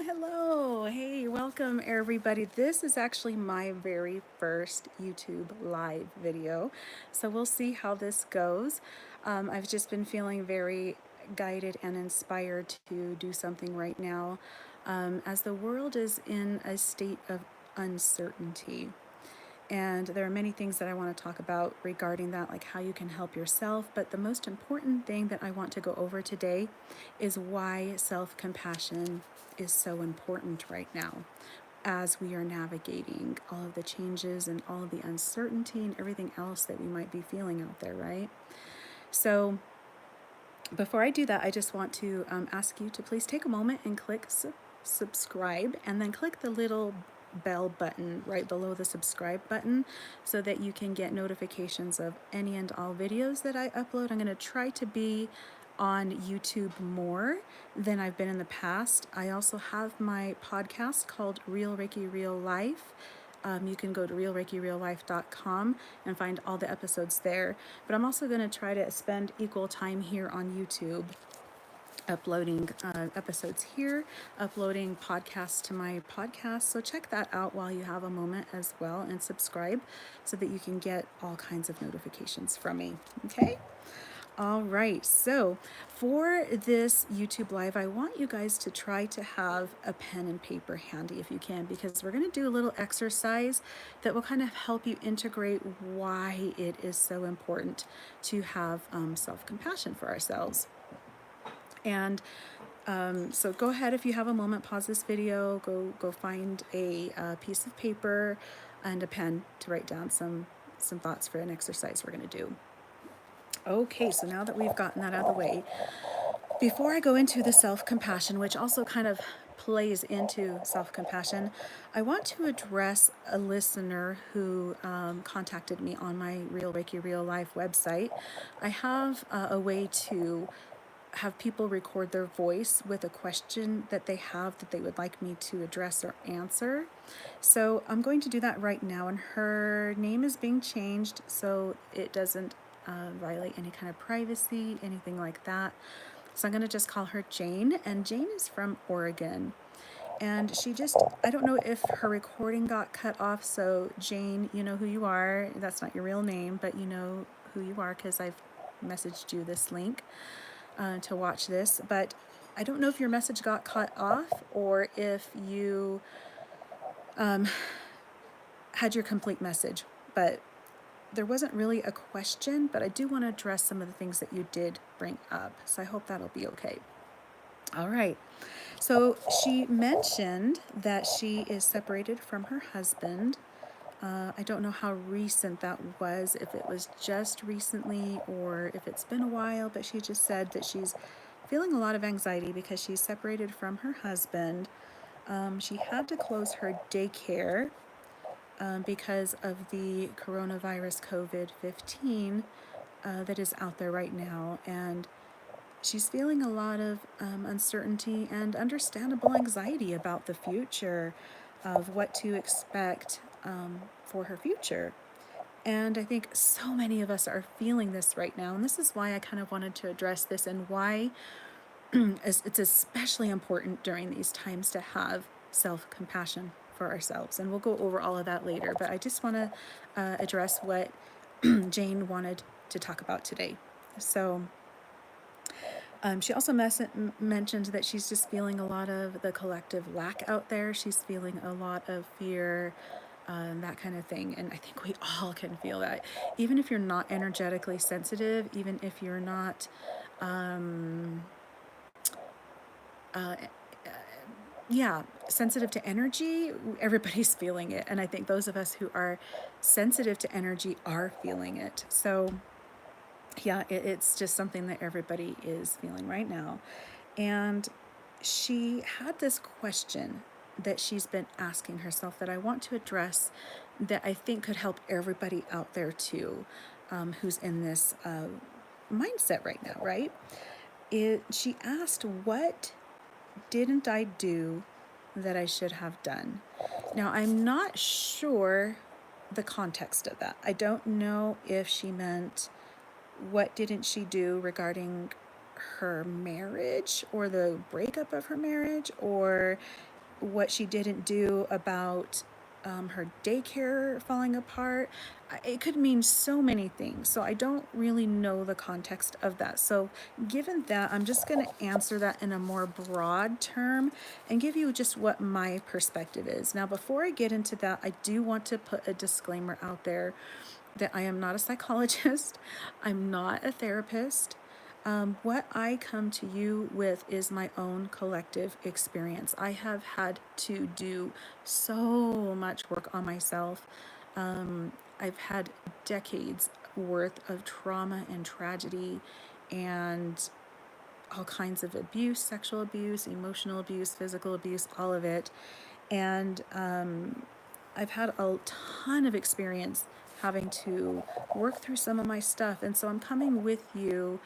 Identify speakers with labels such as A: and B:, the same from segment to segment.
A: Hello. Hey, welcome everybody. This is actually my very first YouTube live video. So we'll see how this goes. I've just been feeling very guided and inspired to do something right now as the world is in a state of uncertainty. And there are many things that I want to talk about regarding that, like how you can help yourself. But the most important thing that I want to go over today is why self compassion is so important right now as we are navigating all of the changes and all of the uncertainty and everything else that we might be feeling out there, right? So, before I do that, I just want to ask you to please take a moment and click subscribe, and then click the little bell button right below the subscribe button so that you can get notifications of any and all videos that I upload. I'm going to try to be on YouTube more than I've been in the past. I also have my podcast called Real Reiki Real Life. You can go to realreikireallife.com and find all the episodes there. But I'm also going to try to spend equal time here on YouTube uploading episodes here, uploading podcasts to my podcast. So check that out while you have a moment as well, and subscribe so that you can get all kinds of notifications from me. Okay? All right, so for this YouTube Live, I want you guys to try to have a pen and paper handy if you can, because we're going to do a little exercise that will kind of help you integrate why it is so important to have self-compassion for ourselves. And so go ahead, if you have a moment, pause this video, go find a piece of paper and a pen to write down some thoughts for an exercise we're going to do. Okay, so now that we've gotten that out of the way, before I go into the self-compassion, which also kind of plays into self-compassion, I want to address a listener who contacted me on my Real Reiki Real Life website. I have a way to have people record their voice with a question that they have that they would like me to address or answer. So I'm going to do that right now, and her name is being changed so it doesn't violate any kind of privacy, anything like that. So I'm going to just call her Jane, and Jane is from Oregon. And I don't know if her recording got cut off, so Jane, you know who you are. That's not your real name, but you know who you are because I've messaged you this link to watch this. But I don't know if your message got cut off or if you had your complete message. But there wasn't really a question, but I do want to address some of the things that you did bring up. So I hope that'll be okay. All right. So she mentioned that she is separated from her husband. I don't know how recent that was, if it was just recently or if it's been a while, but she just said that she's feeling a lot of anxiety because she's separated from her husband. She had to close her daycare because of the coronavirus COVID-19 that is out there right now. And she's feeling a lot of uncertainty and understandable anxiety about the future, of what to expect for her future. And I think so many of us are feeling this right now. And this is why I kind of wanted to address this, and why it's especially important during these times to have self-compassion for ourselves. And we'll go over all of that later. But I just want to address what Jane wanted to talk about today. So she also mentioned that she's just feeling a lot of the collective lack out there. She's feeling a lot of fear, that kind of thing. And I think we all can feel that. Even if you're not energetically sensitive, even if you're not sensitive to energy, everybody's feeling it. And I think those of us who are sensitive to energy are feeling it. So yeah, it's just something that everybody is feeling right now. And she had this question that she's been asking herself that I want to address, that I think could help everybody out there too, who's in this mindset right now, right? She asked, what didn't I do that I should have done? Now, I'm not sure the context of that. I don't know if she meant, what didn't she do regarding her marriage or the breakup of her marriage, or what she didn't do about her daycare falling apart. It could mean so many things. So I don't really know the context of that. So given that, I'm just going to answer that in a more broad term and give you just what my perspective is. Now, before I get into that, I do want to put a disclaimer out there that I am not a psychologist. I'm not a therapist. What I come to you with is my own collective experience. I have had to do so much work on myself. I've had decades worth of trauma and tragedy and all kinds of abuse, sexual abuse, emotional abuse, physical abuse, all of it. And I've had a ton of experience having to work through some of my stuff. And so I'm coming with you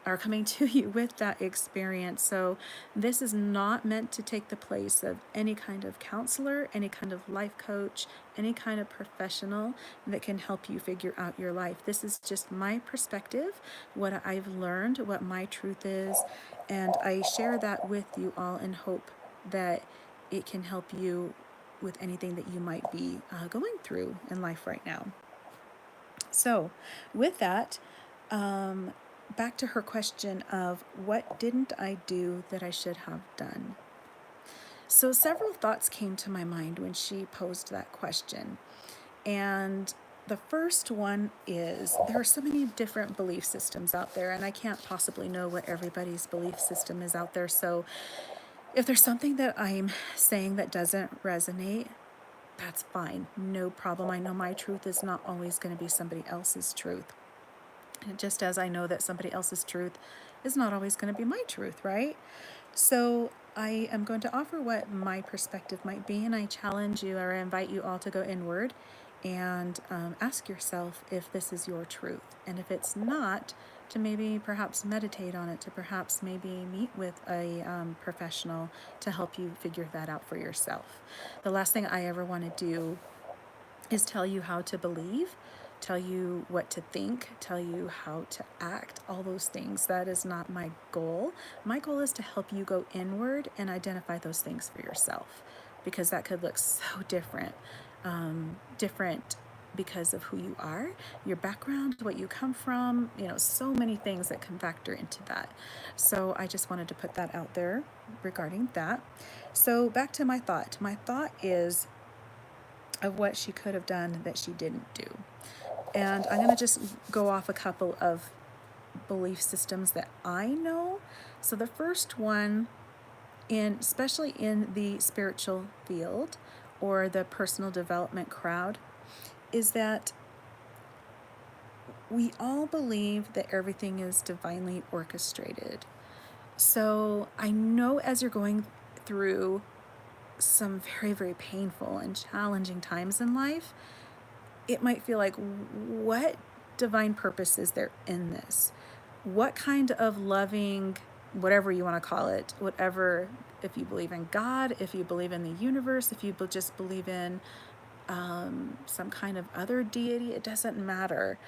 A: are coming to you with that experience. So this is not meant to take the place of any kind of counselor, any kind of life coach, any kind of professional that can help you figure out your life. This is just my perspective, what I've learned, what my truth is, and I share that with you all in hope that it can help you with anything that you might be going through in life right now. So with that, back to her question of what didn't I do that I should have done? So several thoughts came to my mind when she posed that question. And the first one is there are so many different belief systems out there, and I can't possibly know what everybody's belief system is out there. So if there's something that I'm saying that doesn't resonate, that's fine. No problem. I know my truth is not always going to be somebody else's truth. Just as I know that somebody else's truth is not always going to be my truth, right? So I am going to offer what my perspective might be, and I challenge you or I invite you all to go inward and ask yourself if this is your truth. And if it's not, to maybe perhaps meditate on it, to perhaps maybe meet with a professional to help you figure that out for yourself. The last thing I ever want to do is tell you how to believe, tell you what to think, tell you how to act, all those things. That is not my goal. My goal is to help you go inward and identify those things for yourself, because that could look so different. Different because of who you are, your background, what you come from, so many things that can factor into that. So I just wanted to put that out there regarding that. So back to my thought. My thought is of what she could have done that she didn't do. And I'm going to just go off a couple of belief systems that I know. So the first one, especially in the spiritual field or the personal development crowd, is that we all believe that everything is divinely orchestrated. So I know as you're going through some very, very painful and challenging times in life, it might feel like, what divine purpose is there in this? What kind of loving, whatever you want to call it, whatever, if you believe in God, if you believe in the universe, if you just believe in some kind of other deity, it doesn't matter.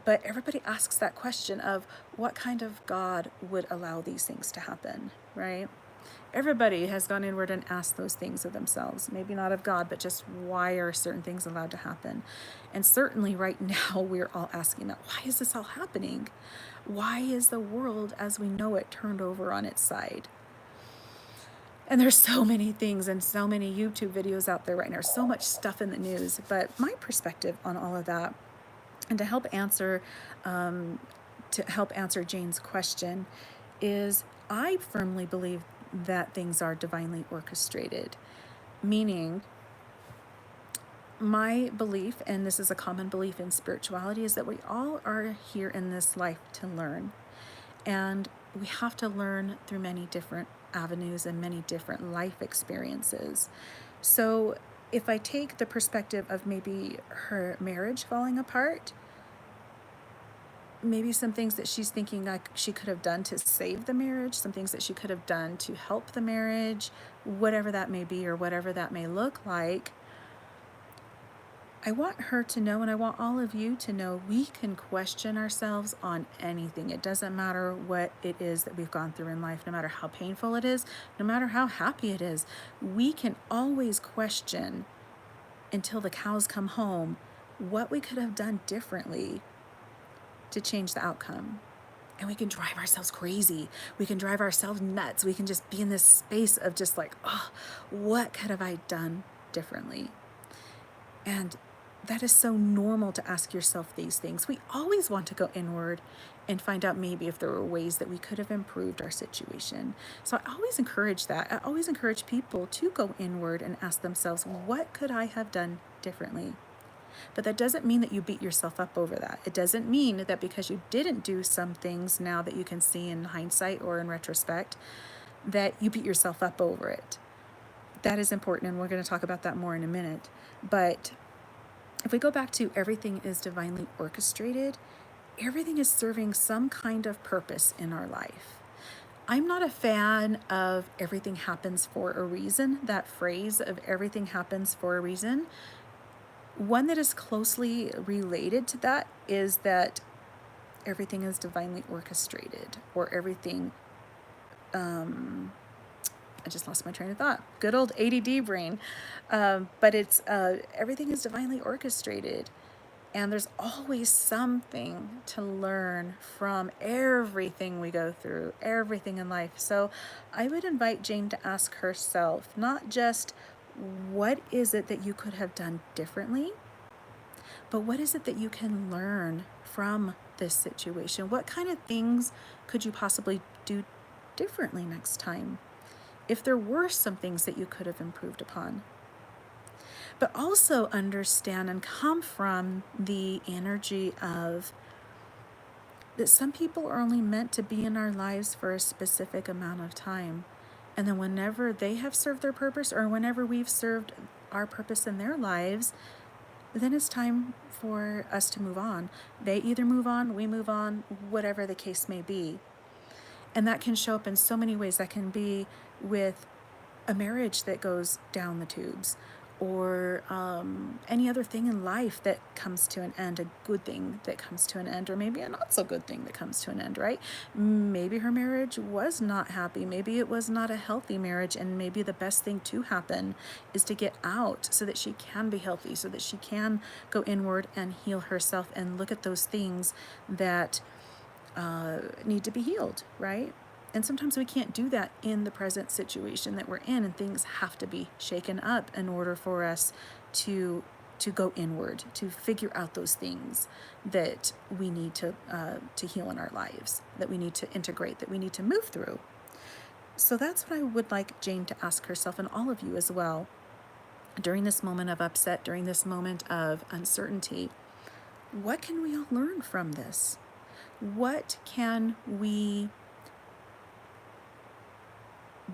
A: But everybody asks that question of what kind of God would allow these things to happen, right? Everybody has gone inward and asked those things of themselves. Maybe not of God, but just why are certain things allowed to happen? And certainly right now we're all asking that. Why is this all happening? Why is the world as we know it turned over on its side? And there's so many things and so many YouTube videos out there right now. So much stuff in the news. But my perspective on all of that, and to help answer Jane's question, is I firmly believe that things are divinely orchestrated, meaning my belief, and this is a common belief in spirituality, is that we all are here in this life to learn, and we have to learn through many different avenues and many different life experiences. So if I take the perspective of maybe her marriage falling apart, maybe some things that she's thinking like she could have done to save the marriage, some things that she could have done to help the marriage, whatever that may be or whatever that may look like, I want her to know, and I want all of you to know, we can question ourselves on anything. It doesn't matter what it is that we've gone through in life, no matter how painful it is, no matter how happy it is. We can always question until the cows come home what we could have done differently to change the outcome. And we can drive ourselves crazy. We can drive ourselves nuts. We can just be in this space of just like, oh, what could have I done differently? And that is so normal to ask yourself these things. We always want to go inward and find out maybe if there were ways that we could have improved our situation. So I always encourage that. I always encourage people to go inward and ask themselves, what could I have done differently? But that doesn't mean that you beat yourself up over that. It doesn't mean that because you didn't do some things now that you can see in hindsight or in retrospect, that you beat yourself up over it. That is important, and we're going to talk about that more in a minute. But if we go back to everything is divinely orchestrated, everything is serving some kind of purpose in our life. I'm not a fan of everything happens for a reason, that phrase of everything happens for a reason. One that is closely related to that is that everything is divinely orchestrated, or everything, I just lost my train of thought. Good old ADD brain. But it's everything is divinely orchestrated. And there's always something to learn from everything we go through, everything in life. So I would invite Jane to ask herself, not just what is it that you could have done differently, but what is it that you can learn from this situation? What kind of things could you possibly do differently next time? If there were some things that you could have improved upon. But also understand and come from the energy of that some people are only meant to be in our lives for a specific amount of time. And then whenever they have served their purpose, or whenever we've served our purpose in their lives, then it's time for us to move on. They either move on, we move on, whatever the case may be. And that can show up in so many ways. That can be with a marriage that goes down the tubes, or any other thing in life that comes to an end, a good thing that comes to an end, or maybe a not so good thing that comes to an end, right? Maybe her marriage was not happy. Maybe it was not a healthy marriage, and maybe the best thing to happen is to get out so that she can be healthy, so that she can go inward and heal herself and look at those things that need to be healed, right? And sometimes we can't do that in the present situation that we're in, and things have to be shaken up in order for us to go inward, to figure out those things that we need to heal in our lives, that we need to integrate, that we need to move through. So that's what I would like Jane to ask herself, and all of you as well, during this moment of upset, during this moment of uncertainty. What can we all learn from this? What can we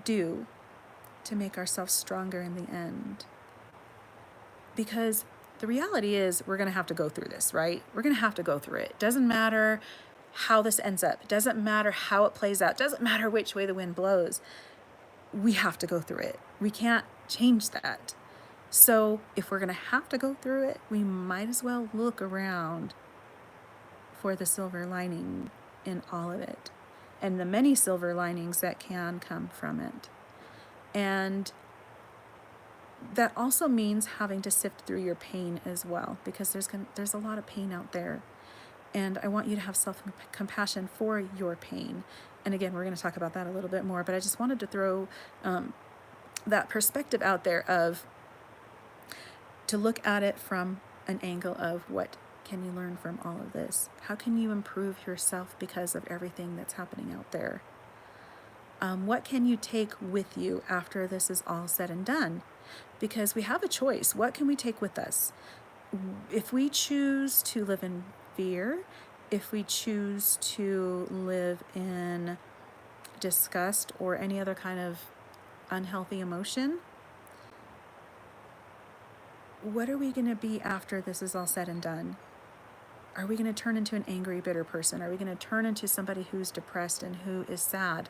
A: do to make ourselves stronger in the end? Because the reality is we're going to have to go through this, right? We're going to have to go through it. Doesn't matter how this ends up. Doesn't matter how it plays out. Doesn't matter which way the wind blows. We have to go through it. We can't change that. So if we're going to have to go through it, we might as well look around for the silver lining in all of it, and the many silver linings that can come from it. And that also means having to sift through your pain as well, because there's a lot of pain out there. And I want you to have self-compassion for your pain. And again, we're going to talk about that a little bit more, but I just wanted to throw that perspective out there of to look at it from an angle of what can you learn from all of this? How can you improve yourself because of everything that's happening out there? What can you take with you after this is all said and done? Because we have a choice. What can we take with us? If we choose to live in fear, if we choose to live in disgust or any other kind of unhealthy emotion, what are we going to be after this is all said and done? Are we going to turn into an angry, bitter person? Are we going to turn into somebody who's depressed and who is sad?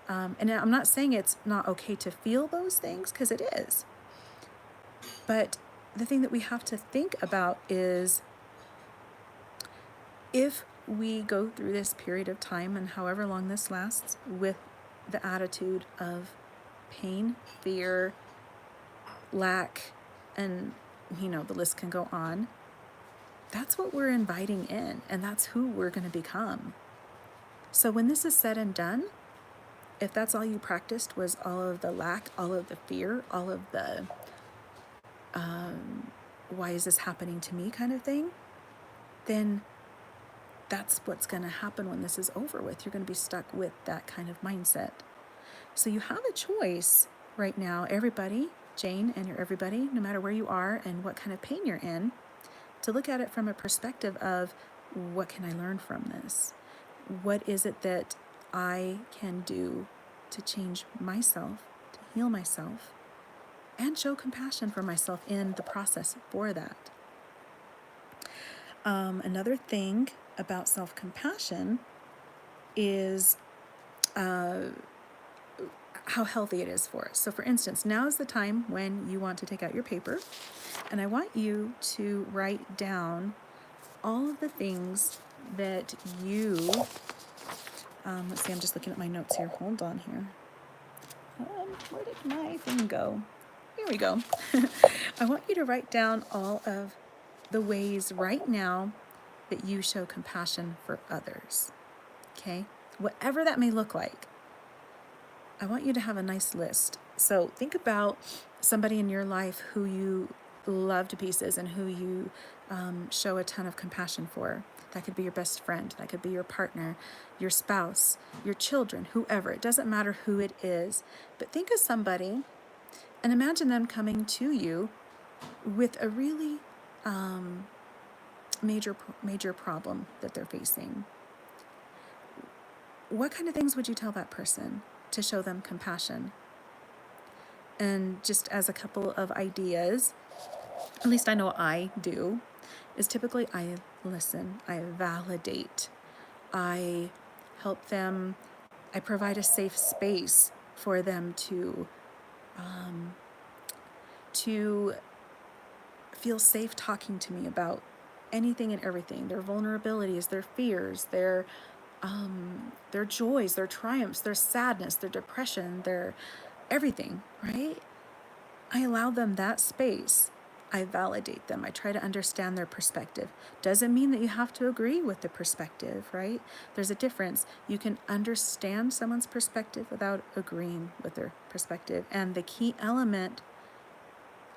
A: And I'm not saying it's not okay to feel those things, because it is. But the thing that we have to think about is, if we go through this period of time, and however long this lasts, with the attitude of pain, fear, lack, and the list can go on, that's what we're inviting in, and that's who we're going to become. So when this is said and done, if that's all you practiced was all of the lack, all of the fear, all of the why is this happening to me kind of thing, then that's what's going to happen when this is over with. You're going to be stuck with that kind of mindset. So you have a choice right now, everybody, Jane, and you're everybody, no matter where you are and what kind of pain you're in, to look at it from a perspective of, what can I learn from this? What is it that I can do to change myself, to heal myself, and show compassion for myself in the process for that? Another thing about self-compassion is how healthy it is for us. So for instance, now is the time when you want to take out your paper, and I want you to write down all of the things that you, let's see, I'm just looking at my notes here. Hold on here. Where did my thing go? Here we go. I want you to write down all of the ways right now that you show compassion for others. Okay? Whatever that may look like. I want you to have a nice list. So think about somebody in your life who you love to pieces and who you show a ton of compassion for. That could be your best friend. That could be your partner, your spouse, your children, whoever. It doesn't matter who it is. But think of somebody and imagine them coming to you with a really major problem that they're facing. What kind of things would you tell that person to show them compassion? And just as a couple of ideas, at least I know I do, is typically I listen, I validate, I help them, I provide a safe space for them to feel safe talking to me about anything and everything, their vulnerabilities, their fears, their joys, their triumphs, their sadness, their depression, their everything, right? I allow them that space. I validate them. I try to understand their perspective. Doesn't mean that you have to agree with the perspective, right? There's a difference. You can understand someone's perspective without agreeing with their perspective. And the key element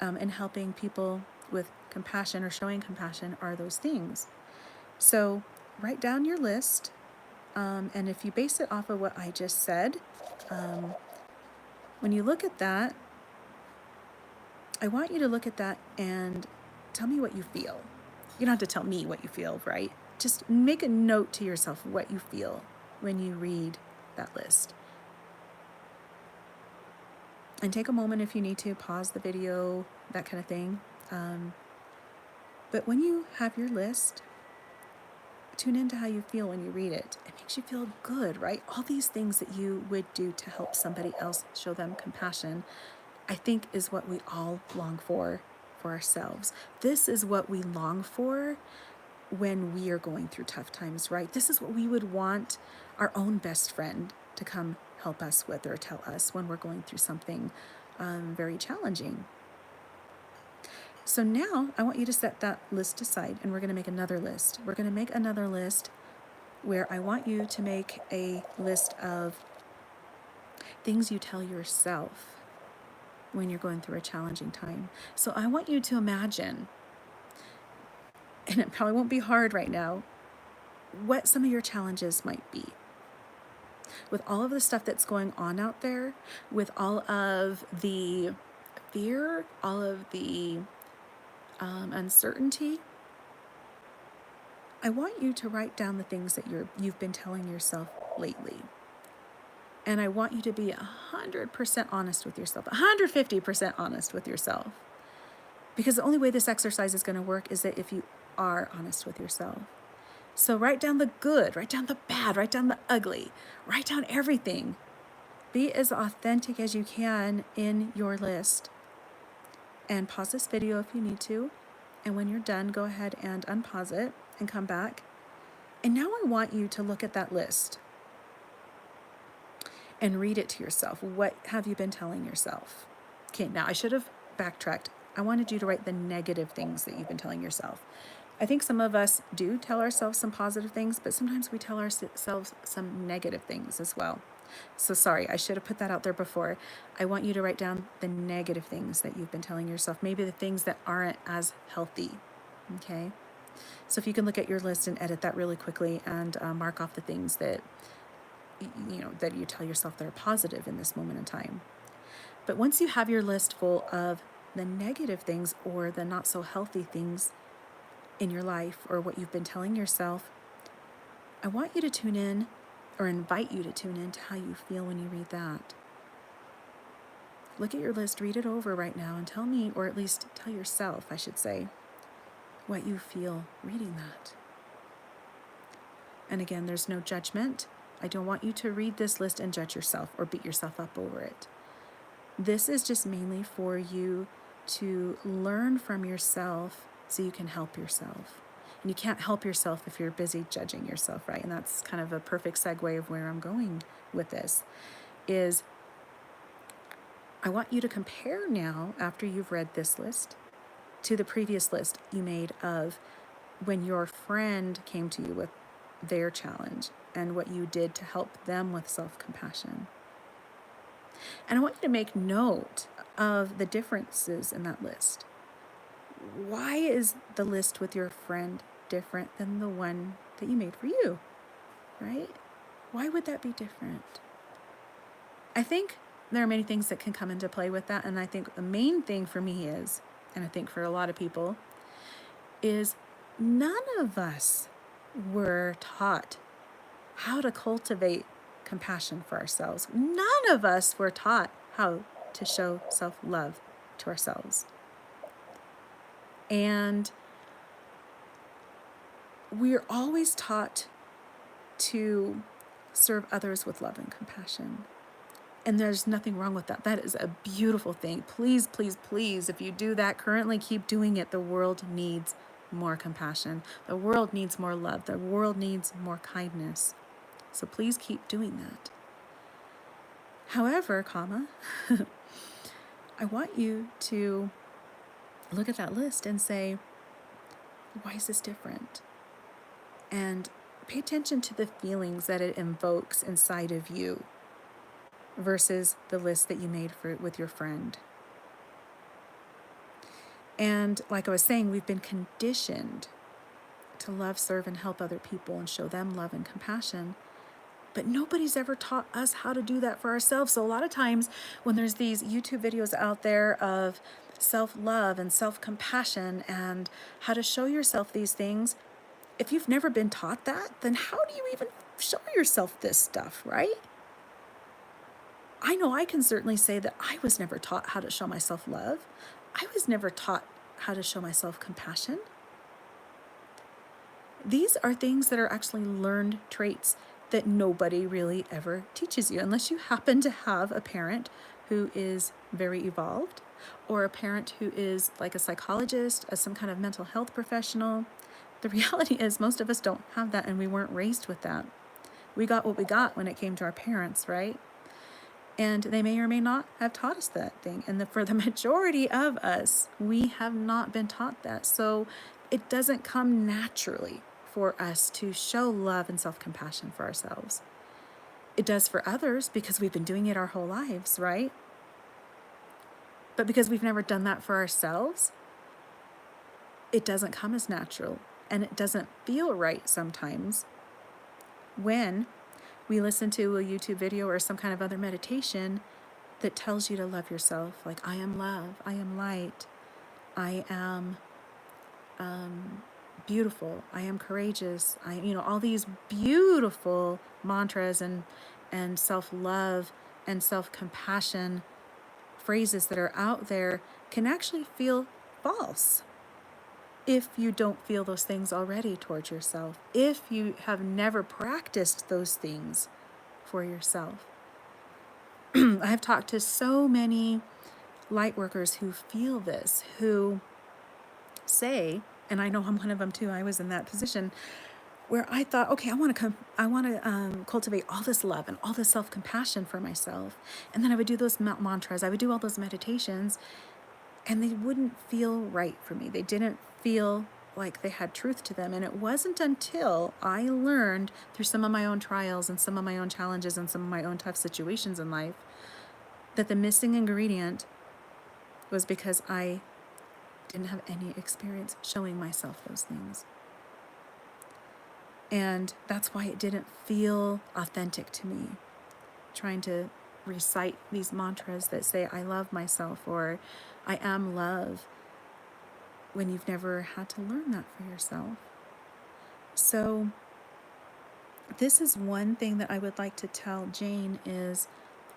A: in helping people with compassion or showing compassion are those things. So write down your list. And if you base it off of what I just said, when you look at that, I want you to look at that and tell me what you feel. You don't have to tell me what you feel, right? Just make a note to yourself what you feel when you read that list. And take a moment if you need to, pause the video, that kind of thing. But when you have your list, tune into how you feel when you read it. It makes you feel good, right? All these things that you would do to help somebody else, show them compassion, I think is what we all long for ourselves. This is what we long for when we are going through tough times, right? This is what we would want our own best friend to come help us with or tell us when we're going through something very challenging. So now I want you to set that list aside, and we're going to make another list. We're going to make another list where I want you to make a list of things you tell yourself when you're going through a challenging time. So I want you to imagine, and it probably won't be hard right now, what some of your challenges might be. With all of the stuff that's going on out there, with all of the fear, all of the uncertainty, I want you to write down the things that you've been telling yourself lately. And I want you to be 100% honest with yourself, 150% honest with yourself. Because the only way this exercise is going to work is that if you are honest with yourself. So write down the good, write down the bad, write down the ugly, write down everything. Be as authentic as you can in your list. and pause this video if you need to. And when you're done, go ahead and unpause it and come back. And now I want you to look at that list and read it to yourself. What have you been telling yourself? Okay, now I should have backtracked. I wanted you to write the negative things that you've been telling yourself. I think some of us do tell ourselves some positive things, but sometimes we tell ourselves some negative things as well. So sorry, I should have put that out there before. I want you to write down the negative things that you've been telling yourself, maybe the things that aren't as healthy, okay? So if you can look at your list and edit that really quickly and mark off the things that that you tell yourself that are positive in this moment in time. But once you have your list full of the negative things or the not so healthy things in your life or what you've been telling yourself, I want you to tune in, or invite you to tune in to how you feel when you read that. Look at your list, read it over right now, and tell me, or at least tell yourself, I should say, what you feel reading that. And again, there's no judgment. I don't want you to read this list and judge yourself or beat yourself up over it. This is just mainly for you to learn from yourself so you can help yourself. And you can't help yourself if you're busy judging yourself, right? And that's kind of a perfect segue of where I'm going with this, is I want you to compare now, after you've read this list, to the previous list you made of when your friend came to you with their challenge and what you did to help them with self-compassion. And I want you to make note of the differences in that list. Why is the list with your friend different than the one that you made for you, right? Why would that be different? I think there are many things that can come into play with that. And I think the main thing for me is, and I think for a lot of people, is none of us were taught how to cultivate compassion for ourselves. None of us were taught how to show self-love to ourselves. And we're always taught to serve others with love and compassion. And there's nothing wrong with that. That is a beautiful thing. Please, please, please, if you do that currently, keep doing it. The world needs more compassion. The world needs more love. The world needs more kindness. So please keep doing that. However, I want you to look at that list and say, why is this different? And pay attention to the feelings that it invokes inside of you versus the list that you made with your friend. And like I was saying, we've been conditioned to love, serve, and help other people and show them love and compassion. But nobody's ever taught us how to do that for ourselves. So a lot of times when there's these YouTube videos out there of self-love and self-compassion and how to show yourself these things, if you've never been taught that, then how do you even show yourself this stuff, right? I know I can certainly say that I was never taught how to show myself love. I was never taught how to show myself compassion. These are things that are actually learned traits that nobody really ever teaches you, unless you happen to have a parent who is very evolved, or a parent who is like a psychologist, as some kind of mental health professional. The reality is most of us don't have that, and we weren't raised with that. We got what we got when it came to our parents, right? And they may or may not have taught us that thing. And for the majority of us, we have not been taught that. So it doesn't come naturally for us to show love and self-compassion for ourselves. It does for others because we've been doing it our whole lives, right? But because we've never done that for ourselves, it doesn't come as natural, and it doesn't feel right sometimes when we listen to a YouTube video or some kind of other meditation that tells you to love yourself. Like, I am love, I am light, I am beautiful, I am courageous. All these beautiful mantras and self-love and self-compassion phrases that are out there can actually feel false if you don't feel those things already towards yourself, if you have never practiced those things for yourself. I have talked to so many light workers who feel this, who say, and I know I'm one of them too, I was in that position where I thought, okay, I want to cultivate all this love and all this self-compassion for myself. And then I would do those mantras, I would do all those meditations, and they wouldn't feel right for me. They didn't feel like they had truth to them. And it wasn't until I learned through some of my own trials and some of my own challenges and some of my own tough situations in life that the missing ingredient was because I didn't have any experience showing myself those things. And that's why it didn't feel authentic to me, trying to recite these mantras that say, I love myself, or I am love, when you've never had to learn that for yourself. So this is one thing that I would like to tell Jane is,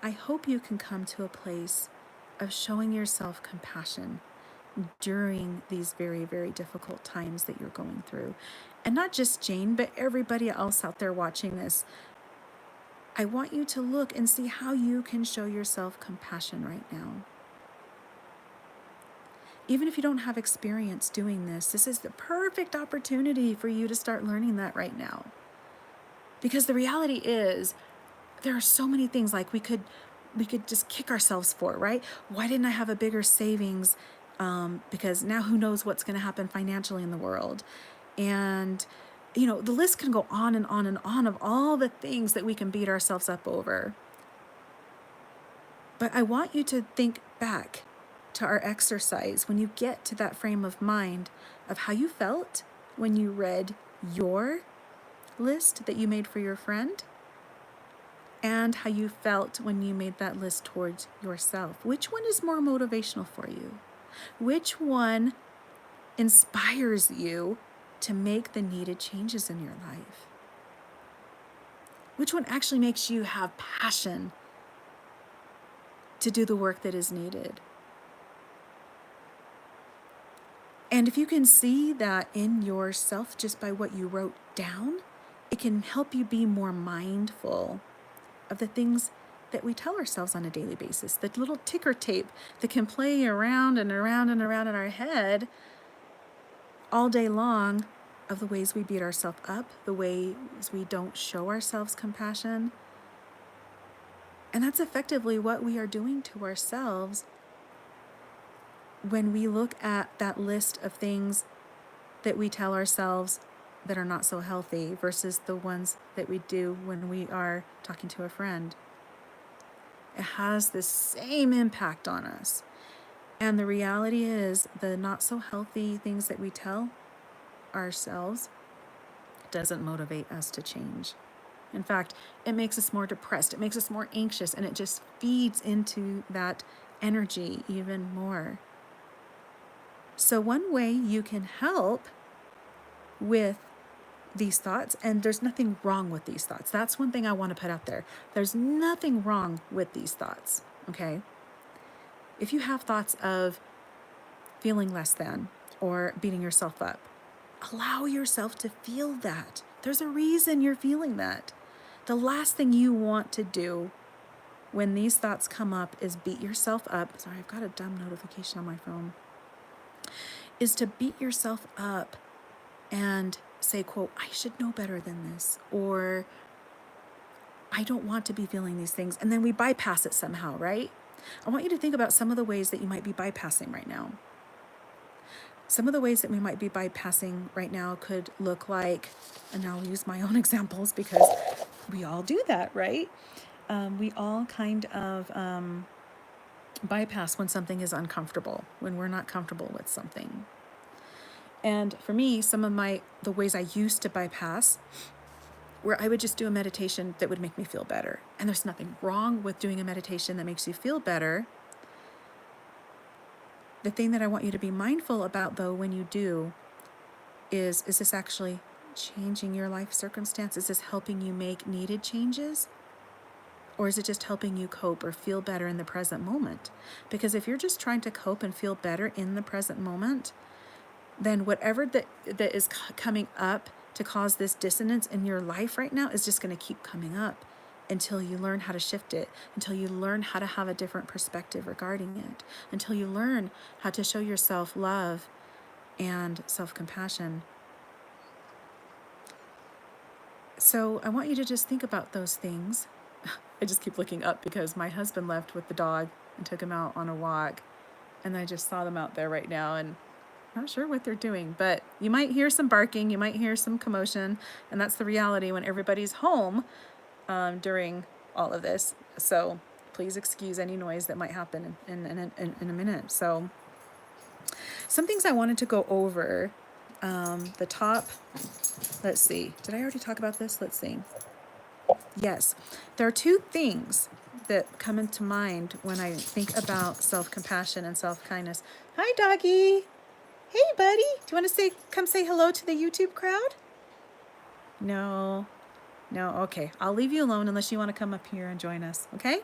A: I hope you can come to a place of showing yourself compassion during these very, very difficult times that you're going through. And not just Jane, but everybody else out there watching this. I want you to look and see how you can show yourself compassion right now. Even if you don't have experience doing this is the perfect opportunity for you to start learning that right now. Because the reality is, there are so many things like we could just kick ourselves for, right? Why didn't I have a bigger savings? Because now who knows what's going to happen financially in the world. And, the list can go on and on and on of all the things that we can beat ourselves up over. But I want you to think back to our exercise when you get to that frame of mind of how you felt when you read your list that you made for your friend, and how you felt when you made that list towards yourself. Which one is more motivational for you? Which one inspires you to make the needed changes in your life? Which one actually makes you have passion to do the work that is needed? And if you can see that in yourself just by what you wrote down, it can help you be more mindful of the things that we tell ourselves on a daily basis, the little ticker tape that can play around and around and around in our head all day long, of the ways we beat ourselves up, the ways we don't show ourselves compassion. And that's effectively what we are doing to ourselves when we look at that list of things that we tell ourselves that are not so healthy versus the ones that we do when we are talking to a friend. It has the same impact on us. And the reality is, the not so healthy things that we tell ourselves doesn't motivate us to change. In fact, it makes us more depressed, it makes us more anxious, and it just feeds into that energy even more. So one way you can help with these thoughts, and there's nothing wrong with these thoughts. That's one thing I want to put out there. There's nothing wrong with these thoughts, okay? If you have thoughts of feeling less than or beating yourself up, allow yourself to feel that. There's a reason you're feeling that. The last thing you want to do when these thoughts come up is beat yourself up. Sorry, I've got a dumb notification on my phone. Is to beat yourself up and say, quote, I should know better than this, or I don't want to be feeling these things. And then we bypass it somehow, right? I want you to think about some of the ways that you might be bypassing right now. Some of the ways that we might be bypassing right now could look like, and I'll use my own examples because we all do that, right? We all kind of bypass when something is uncomfortable, when we're not comfortable with something. And for me, some of the ways I used to bypass, where I would just do a meditation that would make me feel better. And there's nothing wrong with doing a meditation that makes you feel better. The thing that I want you to be mindful about, though, when you do, is this actually changing your life circumstance? Is this helping you make needed changes? Or is it just helping you cope or feel better in the present moment? Because if you're just trying to cope and feel better in the present moment, then whatever that is coming up to cause this dissonance in your life right now is just going to keep coming up until you learn how to shift it, until you learn how to have a different perspective regarding it, until you learn how to show yourself love and self-compassion. So I want you to just think about those things. I just keep looking up because my husband left with the dog and took him out on a walk. And I just saw them out there right now and I'm not sure what they're doing. But you might hear some barking, you might hear some commotion. And that's the reality when everybody's home during all of this. So please excuse any noise that might happen in a minute. So some things I wanted to go over. The top, let's see. Did I already talk about this? Let's see. Yes, there are two things that come into mind when I think about self-compassion and self-kindness. Hi, doggy. Hey, buddy. Do you want to come say hello to the YouTube crowd? No. Okay. I'll leave you alone unless you want to come up here and join us. Okay?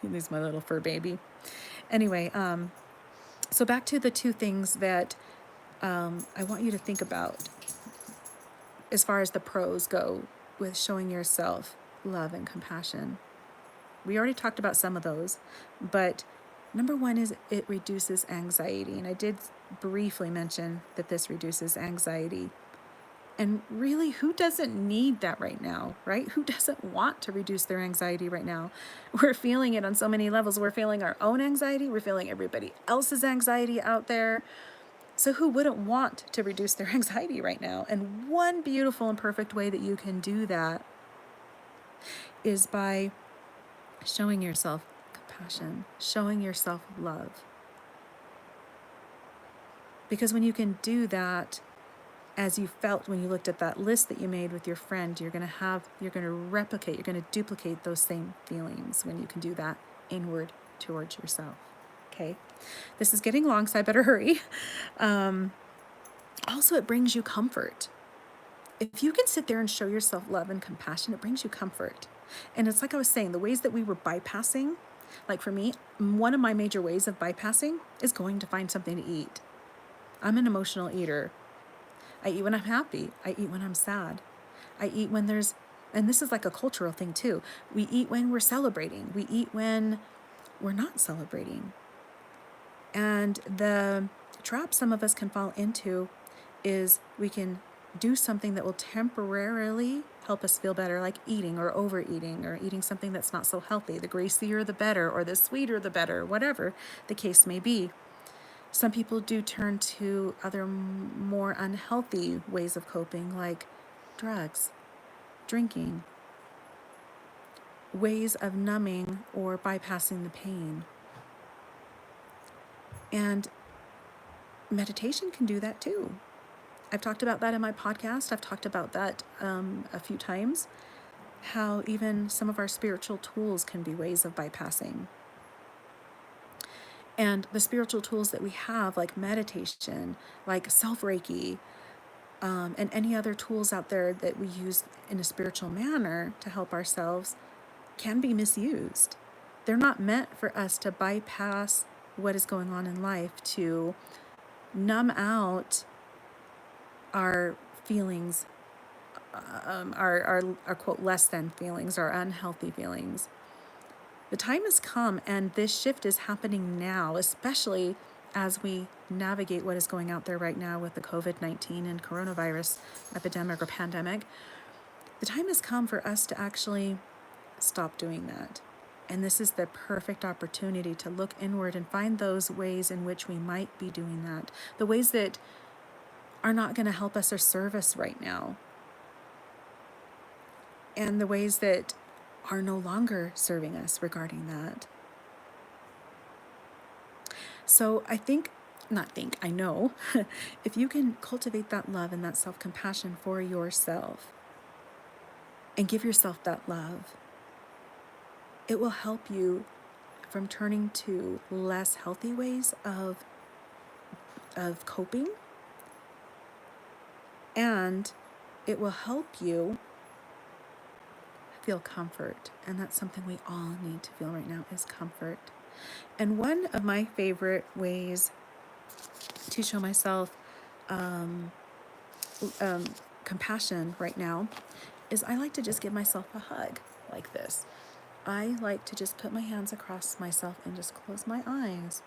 A: He's my little fur baby. Anyway, so back to the two things that I want you to think about as far as the pros go with showing yourself love and compassion. We already talked about some of those, but number one is it reduces anxiety. And I did briefly mention that this reduces anxiety. And really, who doesn't need that right now, right? Who doesn't want to reduce their anxiety right now? We're feeling it on so many levels. We're feeling our own anxiety. We're feeling everybody else's anxiety out there. So who wouldn't want to reduce their anxiety right now? And one beautiful and perfect way that you can do that is by showing yourself compassion, showing yourself love. Because when you can do that, as you felt when you looked at that list that you made with your friend, you're going to replicate, you're going to duplicate those same feelings when you can do that inward towards yourself. Okay. This is getting long, so I better hurry. Also, it brings you comfort. If you can sit there and show yourself love and compassion, it brings you comfort. And it's like I was saying, the ways that we were bypassing, like for me, one of my major ways of bypassing is going to find something to eat. I'm an emotional eater. I eat when I'm happy. I eat when I'm sad. I eat when and this is like a cultural thing too. We eat when we're celebrating. We eat when we're not celebrating. And the trap some of us can fall into is we can do something that will temporarily help us feel better, like eating or overeating or eating something that's not so healthy. The greasier the better, or the sweeter the better, whatever the case may be. Some people do turn to other more unhealthy ways of coping, like drugs, drinking, ways of numbing or bypassing the pain. And meditation can do that too. I've talked about that in my podcast. I've talked about that a few times, how even some of our spiritual tools can be ways of bypassing. And the spiritual tools that we have, like meditation, like self-Reiki, and any other tools out there that we use in a spiritual manner to help ourselves, can be misused. They're not meant for us to bypass what is going on in life, to numb out our feelings, our quote, less than feelings, our unhealthy feelings. The time has come, and this shift is happening now, especially as we navigate what is going out there right now with the COVID-19 and coronavirus epidemic or pandemic. The time has come for us to actually stop doing that. And this is the perfect opportunity to look inward and find those ways in which we might be doing that. The ways that are not going to help us or serve us right now. And the ways that are no longer serving us regarding that. So I know, if you can cultivate that love and that self-compassion for yourself and give yourself that love, it will help you from turning to less healthy ways of coping, and it will help you feel comfort. And that's something we all need to feel right now, is comfort. And one of my favorite ways to show myself compassion right now is I like to just give myself a hug like this. I like to just put my hands across myself and just close my eyes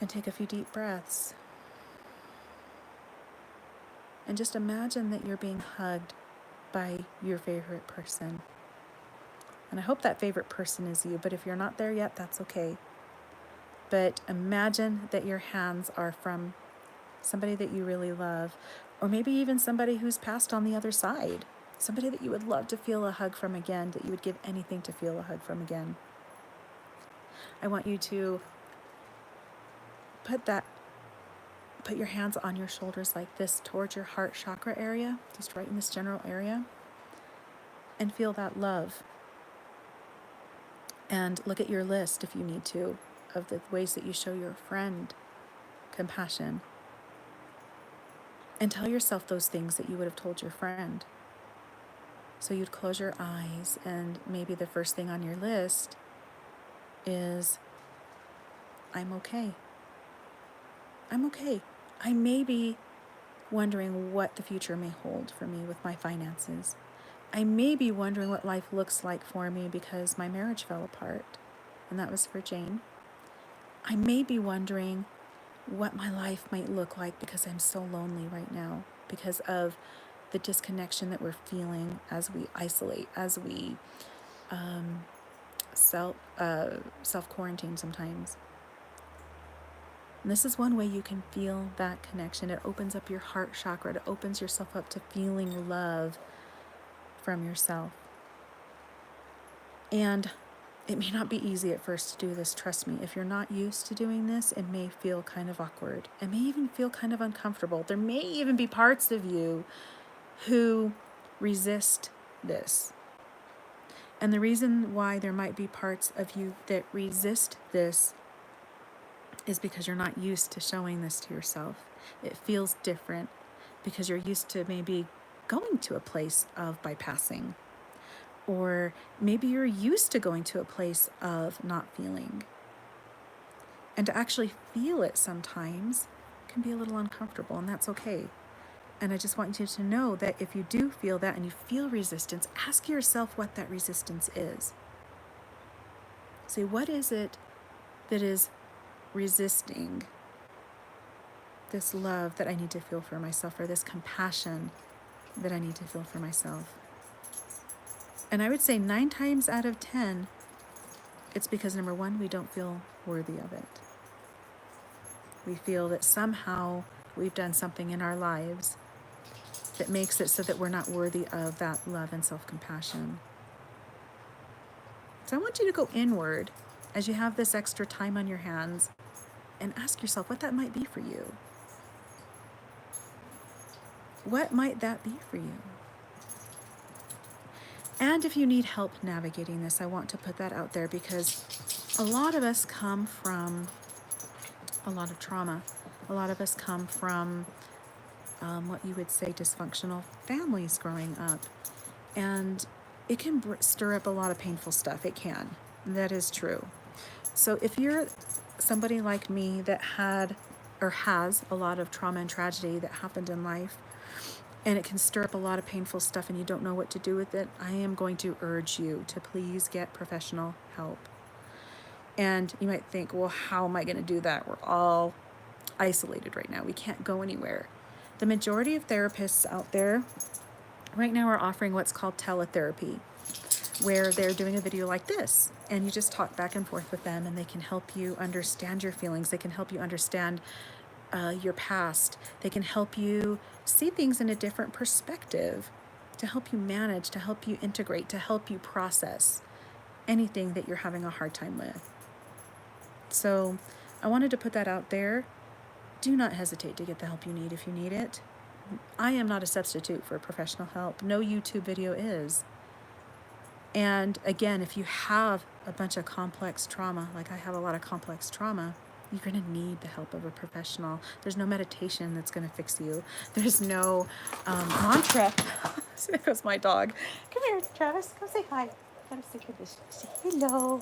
A: and take a few deep breaths. And just imagine that you're being hugged by your favorite person. And I hope that favorite person is you, but if you're not there yet, that's okay. But imagine that your hands are from somebody that you really love, or maybe even somebody who's passed on the other side, somebody that you would love to feel a hug from again, that you would give anything to feel a hug from again. I want you to put your hands on your shoulders like this towards your heart chakra area, just right in this general area, and feel that love. And look at your list, if you need to, of the ways that you show your friend compassion. And tell yourself those things that you would have told your friend. So you'd close your eyes, and maybe the first thing on your list is, I'm okay. I'm okay. I may be wondering what the future may hold for me with my finances. I may be wondering what life looks like for me because my marriage fell apart, and that was for Jane. I may be wondering what my life might look like because I'm so lonely right now because of the disconnection that we're feeling as we isolate, as we self-quarantine sometimes. And this is one way you can feel that connection. It opens up your heart chakra. It opens yourself up to feeling love from yourself. And it may not be easy at first to do this, trust me. If you're not used to doing this, it may feel kind of awkward. It may even feel kind of uncomfortable. There may even be parts of you who resist this. And the reason why there might be parts of you that resist this is because you're not used to showing this to yourself. It feels different because you're used to maybe going to a place of bypassing, or maybe you're used to going to a place of not feeling. And to actually feel it sometimes can be a little uncomfortable, and that's okay. And I just want you to know that if you do feel that and you feel resistance, ask yourself what that resistance is. Say, what is it that is resisting this love that I need to feel for myself, or this compassion that I need to feel for myself? And I would say 9 times out of 10, it's because, number one, we don't feel worthy of it. We feel that somehow we've done something in our lives that makes it so that we're not worthy of that love and self-compassion. So I want you to go inward as you have this extra time on your hands and ask yourself what that might be for you. What might that be for you? And if you need help navigating this, I want to put that out there because a lot of us come from a lot of trauma. A lot of us come from what you would say dysfunctional families growing up. And it can stir up a lot of painful stuff. It can. That is true. So if you're somebody like me that had or has a lot of trauma and tragedy that happened in life, and it can stir up a lot of painful stuff and you don't know what to do with it, I am going to urge you to please get professional help. And you might think, well, how am I going to do that? We're all isolated right now. We can't go anywhere. The majority of therapists out there right now are offering what's called teletherapy, where they're doing a video like this, and you just talk back and forth with them, and they can help you understand your feelings. They can help you understand your past. They can help you see things in a different perspective, to help you manage, to help you integrate, to help you process anything that you're having a hard time with. So I wanted to put that out there. Do not hesitate to get the help you need if you need it. I am not a substitute for professional help. No YouTube video is. And again, if you have a bunch of complex trauma, like I have a lot of complex trauma, you're going to need the help of a professional. There's no meditation that's going to fix you. There's no mantra. There goes my dog. Come here, Travis. Come say hi. Gotta say hello.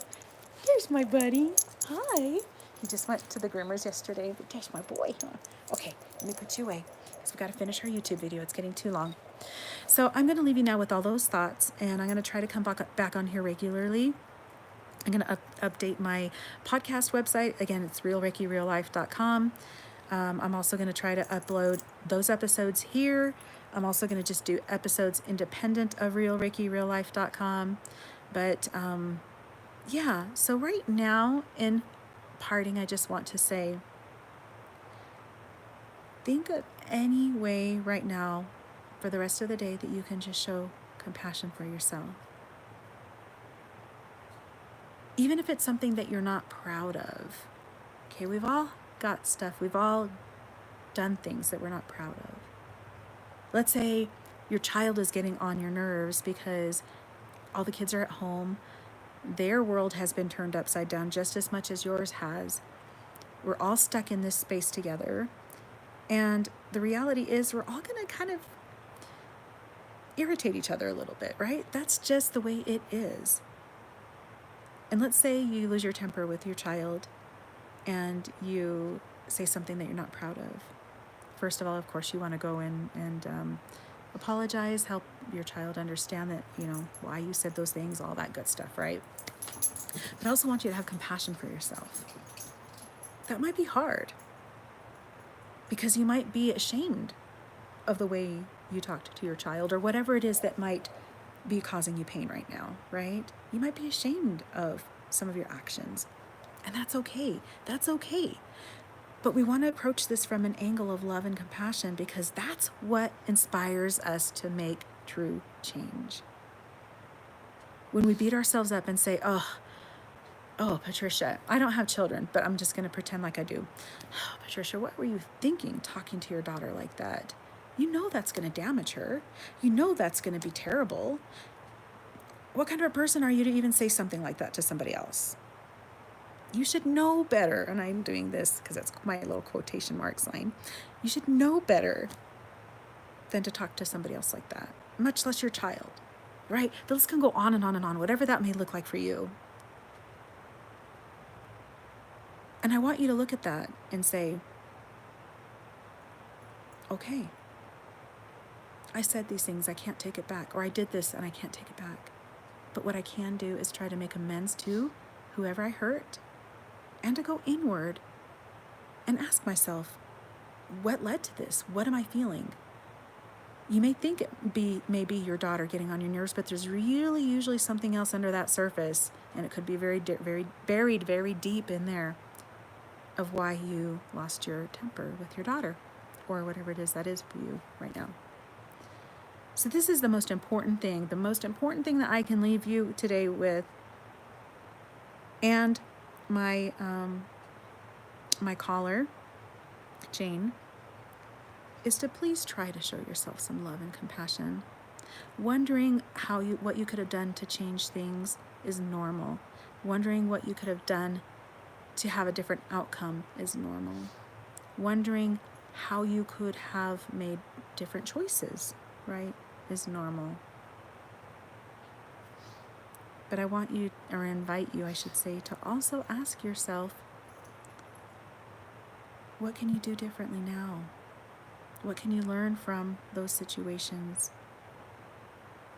A: There's my buddy. Hi. He just went to the groomers yesterday, but there's my boy. Huh? Okay, let me put you away. So we've got to finish our YouTube video. It's getting too long. So I'm going to leave you now with all those thoughts, and I'm going to try to come back on here regularly. I'm going to update my podcast website. Again, it's realreikireallife.com. I'm also going to try to upload those episodes here. I'm also going to just do episodes independent of realreikireallife.com. But yeah, so right now in parting, I just want to say, think of any way right now for the rest of the day that you can just show compassion for yourself. Even if it's something that you're not proud of. Okay, we've all got stuff. We've all done things that we're not proud of. Let's say your child is getting on your nerves because all the kids are at home. Their world has been turned upside down just as much as yours has. We're all stuck in this space together. And the reality is we're all going to kind of irritate each other a little bit, right? That's just the way it is. And let's say you lose your temper with your child and you say something that you're not proud of. First of all, of course, you want to go in and apologize, help your child understand that, why you said those things, all that good stuff, right? But I also want you to have compassion for yourself. That might be hard because you might be ashamed of the way you talked to your child or whatever it is that might be causing you pain right now, right? You might be ashamed of some of your actions, and that's okay. That's okay. But we want to approach this from an angle of love and compassion because that's what inspires us to make true change. When we beat ourselves up and say, oh, Patricia, I don't have children, but I'm just going to pretend like I do. Oh, Patricia, what were you thinking talking to your daughter like that? You know that's going to damage her. You know that's going to be terrible. What kind of a person are you to even say something like that to somebody else? You should know better, and I'm doing this because that's my little quotation mark sign. You should know better than to talk to somebody else like that, much less your child, right? The list can go on and on and on, whatever that may look like for you. And I want you to look at that and say, okay, I said these things, I can't take it back, or I did this and I can't take it back. But what I can do is try to make amends to whoever I hurt and to go inward and ask myself, what led to this? What am I feeling? You may think it maybe your daughter getting on your nerves, but there's really usually something else under that surface, and it could be very buried very deep in there of why you lost your temper with your daughter or whatever it is that is for you right now. So this is the most important thing that I can leave you today with. And my my caller, Jane, is to please try to show yourself some love and compassion. Wondering what you could have done to change things is normal. Wondering what you could have done to have a different outcome is normal. Wondering how you could have made different choices, right, is normal. But I want you, or invite you, I should say, to also ask yourself, what can you do differently now? What can you learn from those situations?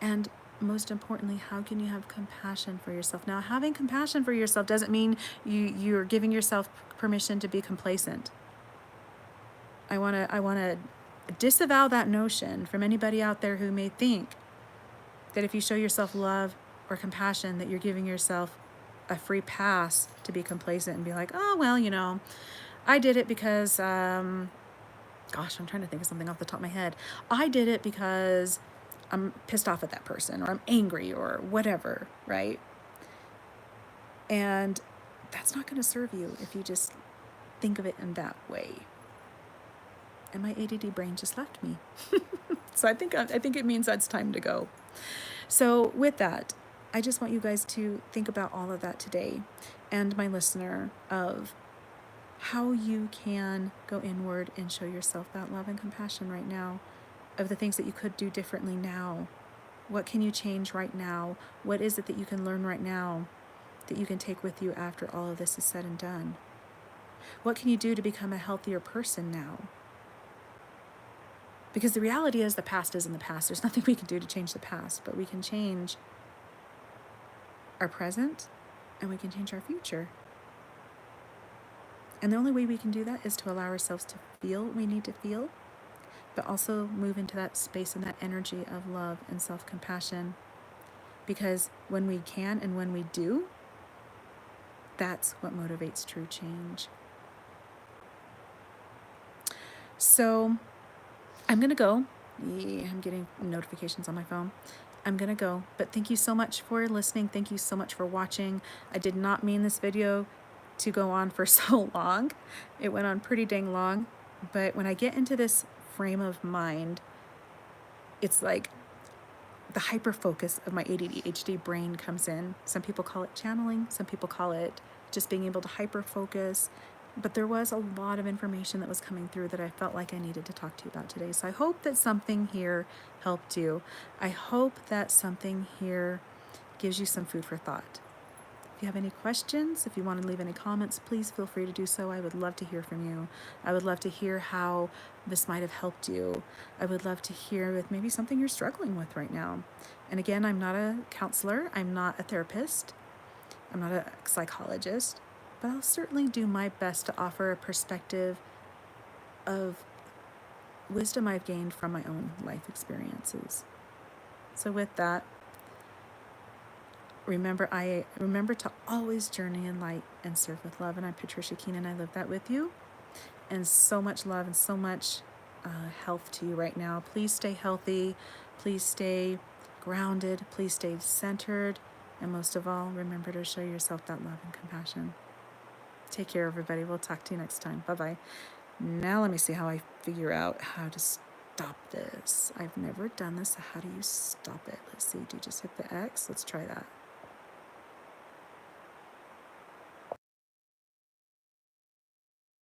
A: And most importantly, how can you have compassion for yourself? Now, having compassion for yourself doesn't mean you're giving yourself permission to be complacent. I want to disavow that notion from anybody out there who may think that if you show yourself love or compassion, that you're giving yourself a free pass to be complacent and be like, oh, well, I did it because, I'm trying to think of something off the top of my head. I did it because I'm pissed off at that person, or I'm angry, or whatever, right? And that's not going to serve you if you just think of it in that way. And my ADD brain just left me. So I think it means that's time to go. So with that, I just want you guys to think about all of that today, and my listener, of how you can go inward and show yourself that love and compassion right now, of the things that you could do differently now. What can you change right now? What is it that you can learn right now that you can take with you after all of this is said and done? What can you do to become a healthier person now? Because the reality is the past is in the past. There's nothing we can do to change the past, but we can change our present and we can change our future. And the only way we can do that is to allow ourselves to feel what we need to feel, but also move into that space and that energy of love and self-compassion. Because when we can and when we do, that's what motivates true change. So I'm going to go. I'm getting notifications on my phone. I'm going to go. But thank you so much for listening. Thank you so much for watching. I did not mean this video to go on for so long. It went on pretty dang long. But when I get into this frame of mind, it's like the hyper focus of my ADHD brain comes in. Some people call it channeling. Some people call it just being able to hyper focus. But there was a lot of information that was coming through that I felt like I needed to talk to you about today. So I hope that something here helped you. I hope that something here gives you some food for thought. If you have any questions, if you want to leave any comments, please feel free to do so. I would love to hear from you. I would love to hear how this might have helped you. I would love to hear with maybe something you're struggling with right now. And again, I'm not a counselor. I'm not a therapist. I'm not a psychologist. But I'll certainly do my best to offer a perspective of wisdom I've gained from my own life experiences. So with that, remember to always journey in light and serve with love. And I'm Patricia Keenan. I live that with you. And so much love and so much health to you right now. Please stay healthy. Please stay grounded. Please stay centered. And most of all, remember to show yourself that love and compassion. Take care, everybody. We'll talk to you next time. Bye-bye. Now let me see how I figure out how to stop this. I've never done this. So how do you stop it? Let's see. Do you just hit the X? Let's try that.